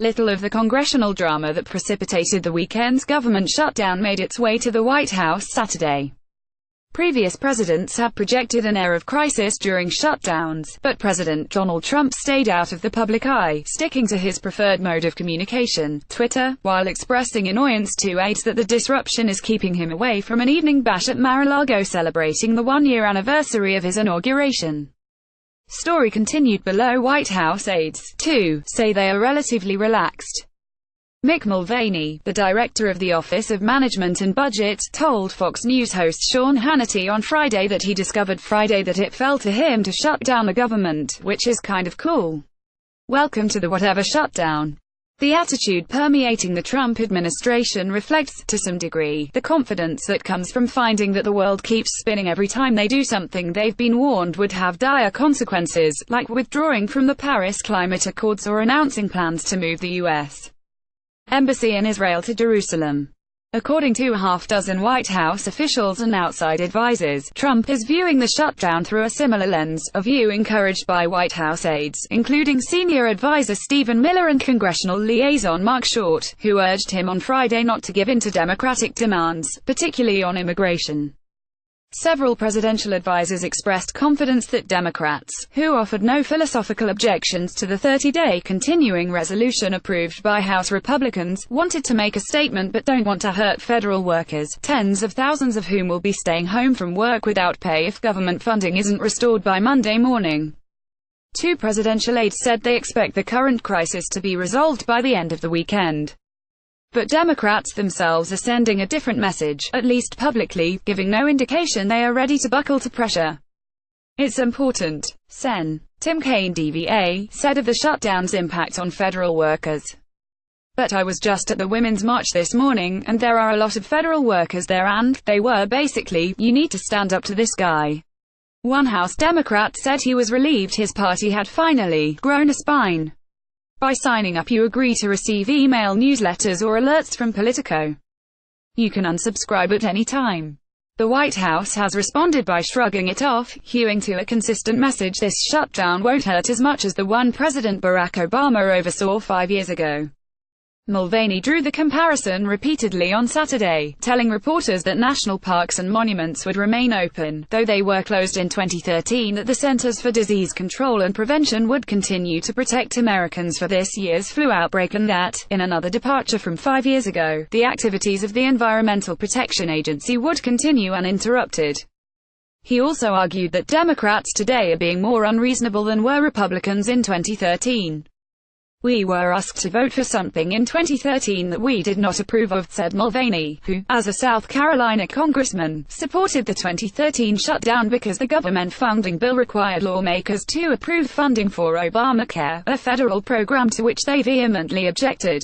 Little of the congressional drama that precipitated the weekend's government shutdown made its way to the White House Saturday. Previous presidents have projected an air of crisis during shutdowns, but President Donald Trump stayed out of the public eye, sticking to his preferred mode of communication, Twitter, while expressing annoyance to aides that the disruption is keeping him away from an evening bash at Mar-a-Lago celebrating the one-year anniversary of his inauguration. Story continued below. White House aides, too, say they are relatively relaxed. Mick Mulvaney, the director of the Office of Management and Budget, told Fox News host Sean Hannity on Friday that he discovered Friday that it fell to him to shut down the government, which is kind of cool. Welcome to the whatever shutdown. The attitude permeating the Trump administration reflects, to some degree, the confidence that comes from finding that the world keeps spinning every time they do something they've been warned would have dire consequences, like withdrawing from the Paris Climate Accords or announcing plans to move the U.S. Embassy in Israel to Jerusalem. According to a half-dozen White House officials and outside advisors, Trump is viewing the shutdown through a similar lens, a view encouraged by White House aides, including senior advisor Stephen Miller and congressional liaison Mark Short, who urged him on Friday not to give in to Democratic demands, particularly on immigration. Several presidential advisors expressed confidence that Democrats, who offered no philosophical objections to the 30-day continuing resolution approved by House Republicans, wanted to make a statement but don't want to hurt federal workers, tens of thousands of whom will be staying home from work without pay if government funding isn't restored by Monday morning. Two presidential aides said they expect the current crisis to be resolved by the end of the weekend. But Democrats themselves are sending a different message, at least publicly, giving no indication they are ready to buckle to pressure. It's important, Sen. Tim Kaine DVA, said of the shutdown's impact on federal workers. But I was just at the Women's March this morning, and there are a lot of federal workers there and, they were basically, you need to stand up to this guy. One House Democrat said he was relieved his party had finally grown a spine. By signing up you agree to receive email newsletters or alerts from Politico. You can unsubscribe at any time. The White House has responded by shrugging it off, hewing to a consistent message: this shutdown won't hurt as much as the one President Barack Obama oversaw 5 years ago. Mulvaney drew the comparison repeatedly on Saturday, telling reporters that national parks and monuments would remain open, though they were closed in 2013, that the Centers for Disease Control and Prevention would continue to protect Americans for this year's flu outbreak, and that, in another departure from 5 years ago, the activities of the Environmental Protection Agency would continue uninterrupted. He also argued that Democrats today are being more unreasonable than were Republicans in 2013. We were asked to vote for something in 2013 that we did not approve of, said Mulvaney, who, as a South Carolina congressman, supported the 2013 shutdown because the government funding bill required lawmakers to approve funding for Obamacare, a federal program to which they vehemently objected.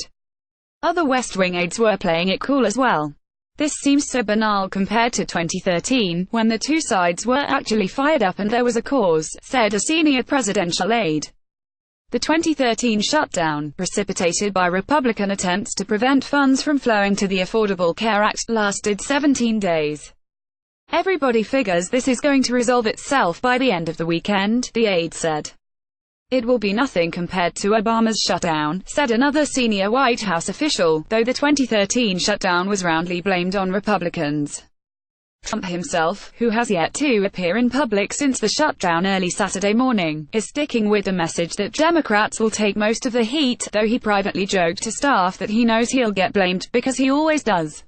Other West Wing aides were playing it cool as well. This seems so banal compared to 2013, when the two sides were actually fired up and there was a cause, said a senior presidential aide. The 2013 shutdown, precipitated by Republican attempts to prevent funds from flowing to the Affordable Care Act, lasted 17 days. Everybody figures this is going to resolve itself by the end of the weekend, the aide said. It will be nothing compared to Obama's shutdown, said another senior White House official, though the 2013 shutdown was roundly blamed on Republicans. Trump himself, who has yet to appear in public since the shutdown early Saturday morning, is sticking with the message that Democrats will take most of the heat, though he privately joked to staff that he knows he'll get blamed, because he always does.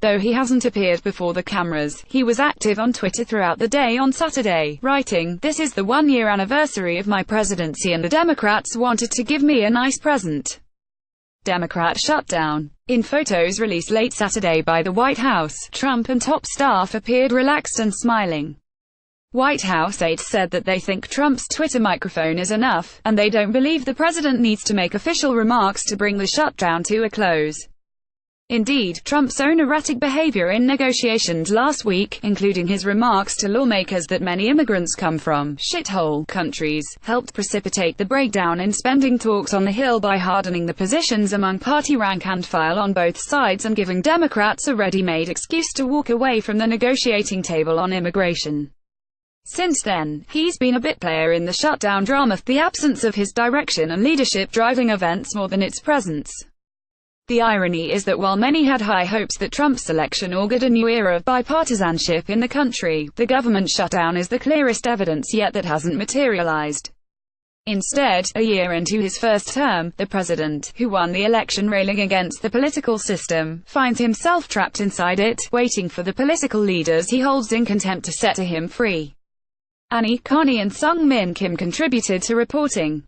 Though he hasn't appeared before the cameras, he was active on Twitter throughout the day on Saturday, writing, "This is the one-year anniversary of my presidency and the Democrats wanted to give me a nice present." Democrat shutdown. In photos released late Saturday by the White House, Trump and top staff appeared relaxed and smiling. White House aides said that they think Trump's Twitter microphone is enough, and they don't believe the president needs to make official remarks to bring the shutdown to a close. Indeed, Trump's own erratic behavior in negotiations last week, including his remarks to lawmakers that many immigrants come from shithole countries, helped precipitate the breakdown in spending talks on the Hill by hardening the positions among party rank and file on both sides and giving Democrats a ready-made excuse to walk away from the negotiating table on immigration. Since then, he's been a bit player in the shutdown drama, the absence of his direction and leadership driving events more than its presence. The irony is that while many had high hopes that Trump's election augured a new era of bipartisanship in the country, the government shutdown is the clearest evidence yet that hasn't materialized. Instead, a year into his first term, the president, who won the election railing against the political system, finds himself trapped inside it, waiting for the political leaders he holds in contempt to set him free. Annie, Connie and Sung Min Kim contributed to reporting.